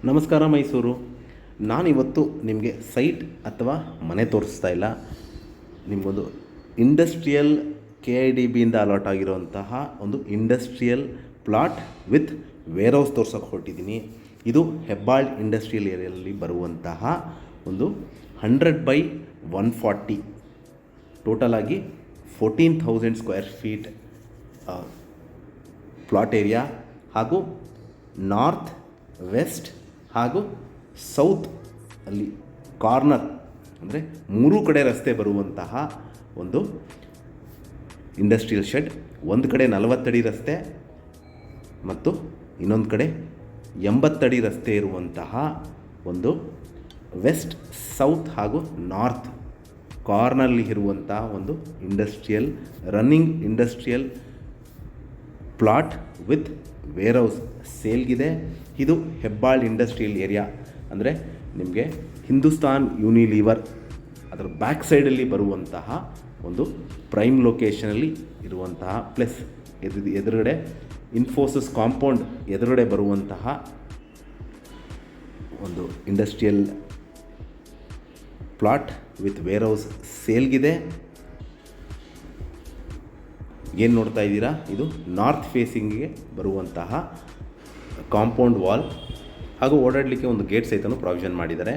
ನಮಸ್ಕಾರ ಮೈಸೂರು. ನಾನಿವತ್ತು ನಿಮಗೆ ಸೈಟ್ ಅಥವಾ ಮನೆ ತೋರಿಸ್ತಾ ಇಲ್ಲ, ನಿಮಗೊಂದು ಇಂಡಸ್ಟ್ರಿಯಲ್ KIDBಯಿಂದ ಅಲಾಟ್ ಆಗಿರುವಂತಹ ಒಂದು industrial plot with warehouse ತೋರ್ಸೋಕ್ಕೆ ಹೊರಟಿದ್ದೀನಿ. ಇದು ಹೆಬ್ಬಾಳ್ ಇಂಡಸ್ಟ್ರಿಯಲ್ ಏರಿಯಲ್ಲಿ ಬರುವಂತಹ ಒಂದು 100/140 ಟೋಟಲ್ ಆಗಿ 14,000 ಸ್ಕ್ವೇರ್ ಫೀಟ್ ಪ್ಲಾಟ್ ಏರಿಯಾ ಹಾಗೂ ನಾರ್ತ್, ವೆಸ್ಟ್ ಹಾಗೂ ಸೌತ್ ಅಲ್ಲಿ ಕಾರ್ನರ್ ಅಂದರೆ ಮೂರೂ ಕಡೆ ರಸ್ತೆ ಬರುವಂತಹ ಒಂದು ಇಂಡಸ್ಟ್ರಿಯಲ್ ಶೆಡ್. ಒಂದು ಕಡೆ 40 ಅಡಿ ರಸ್ತೆ ಮತ್ತು ಇನ್ನೊಂದು ಕಡೆ 80 ಅಡಿ ರಸ್ತೆ ಇರುವಂತಹ ಒಂದು ವೆಸ್ಟ್, ಸೌತ್ ಹಾಗೂ ನಾರ್ತ್ ಕಾರ್ನಲ್ಲಿ ಇರುವಂತಹ ಒಂದು industrial running industrial plot with warehouse ಸೇಲ್ಗಿದೆ. ಇದು ಹೆಬ್ಬಾಳ್ ಇಂಡಸ್ಟ್ರಿಯಲ್ ಏರಿಯಾ ಅಂದರೆ ನಿಮಗೆ ಹಿಂದೂಸ್ತಾನ್ ಯೂನಿಲೀವರ್ ಅದರ ಬ್ಯಾಕ್ ಸೈಡಲ್ಲಿ ಬರುವಂತಹ ಒಂದು ಪ್ರೈಮ್ ಲೊಕೇಶನಲ್ಲಿ ಇರುವಂತಹ ಪ್ಲಸ್ ಎದುರುಗಡೆ ಇನ್ಫೋಸಿಸ್ ಕಾಂಪೌಂಡ್ ಎದುರುಗಡೆ ಬರುವಂತಹ ಒಂದು industrial plot with warehouse ಸೇಲ್ಗಿದೆ. ಏನು ನೋಡ್ತಾ ಇದ್ದೀರಾ, ಇದು ನಾರ್ತ್ ಫೇಸಿಂಗಿಗೆ ಬರುವಂತಹ ಕಾಂಪೌಂಡ್ ವಾಲ್ ಹಾಗೂ ಓಡಾಡಲಿಕ್ಕೆ ಒಂದು ಗೇಟ್ ಸಹಿತನೂ ಪ್ರಾವಿಷನ್ ಮಾಡಿದ್ದಾರೆ.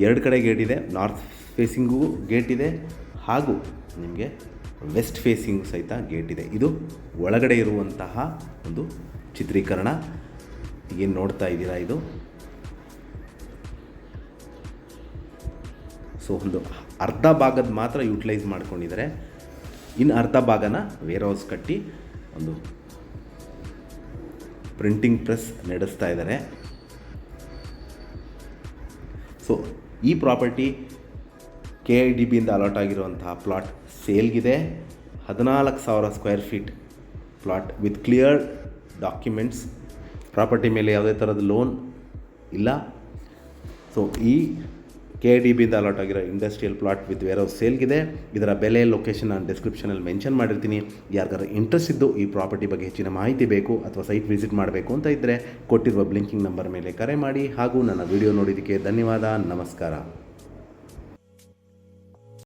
2 ಕಡೆ ಗೇಟ್ ಇದೆ, ನಾರ್ತ್ ಫೇಸಿಂಗೂ ಗೇಟ್ ಇದೆ ಹಾಗೂ ನಿಮಗೆ ವೆಸ್ಟ್ ಫೇಸಿಂಗ್ ಸಹಿತ ಗೇಟ್ ಇದೆ. ಇದು ಒಳಗಡೆ ಇರುವಂತಹ ಒಂದು ಚಿತ್ರೀಕರಣ. ಏನು ನೋಡ್ತಾ ಇದ್ದೀರಾ, ಇದು ಸೊ ಒಂದು ಅರ್ಧ ಭಾಗದ ಮಾತ್ರ ಯೂಟಿಲೈಸ್ ಮಾಡ್ಕೊಂಡಿದ್ದಾರೆ, ಇನ್ನು ಅರ್ಧ ಭಾಗನ ವೇರ್ ಹೌಸ್ ಕಟ್ಟಿ ಒಂದು ಪ್ರಿಂಟಿಂಗ್ ಪ್ರೆಸ್ ನಡೆಸ್ತಾ ಇದ್ದಾರೆ. ಸೊ ಈ ಪ್ರಾಪರ್ಟಿ KIDBಯಿಂದ ಅಲಾಟ್ ಆಗಿರುವಂತಹ ಪ್ಲಾಟ್ ಸೇಲ್ಗಿದೆ. 14,000 square feet plot with clear documents. Property ಮೇಲೆ ಯಾವುದೇ ಥರದ ಲೋನ್ ಇಲ್ಲ. ಸೊ ಈ KIDBಯಿಂದ ಅಲಾಟ್ ಆಗಿರೋ industrial plot with warehouse ಸೇಲ್ಗಿದೆ. ಇದರ ಬೆಲೆ, ಲೊಕೇಶನ್ ನಾನು ಡಿಸ್ಕ್ರಿಪ್ಷನಲ್ಲಿ ಮೆನ್ಷನ್ ಮಾಡಿರ್ತೀನಿ. ಯಾರಿಗಾರು ಇಂಟ್ರೆಸ್ಟ್ ಇದ್ದು ಈ ಪ್ರಾಪರ್ಟಿ ಬಗ್ಗೆ ಹೆಚ್ಚಿನ ಮಾಹಿತಿ ಬೇಕು ಅಥವಾ ಸೈಟ್ ವಿಸಿಟ್ ಮಾಡಬೇಕು ಅಂತ ಇದ್ದರೆ ಕೊಟ್ಟಿರುವ ಬ್ಲಿಂಕಿಂಗ್ ನಂಬರ್ ಮೇಲೆ ಕರೆ ಮಾಡಿ. ಹಾಗೂ ನನ್ನ ವಿಡಿಯೋ ನೋಡಿದ್ದಕ್ಕೆ ಧನ್ಯವಾದ. ನಮಸ್ಕಾರ.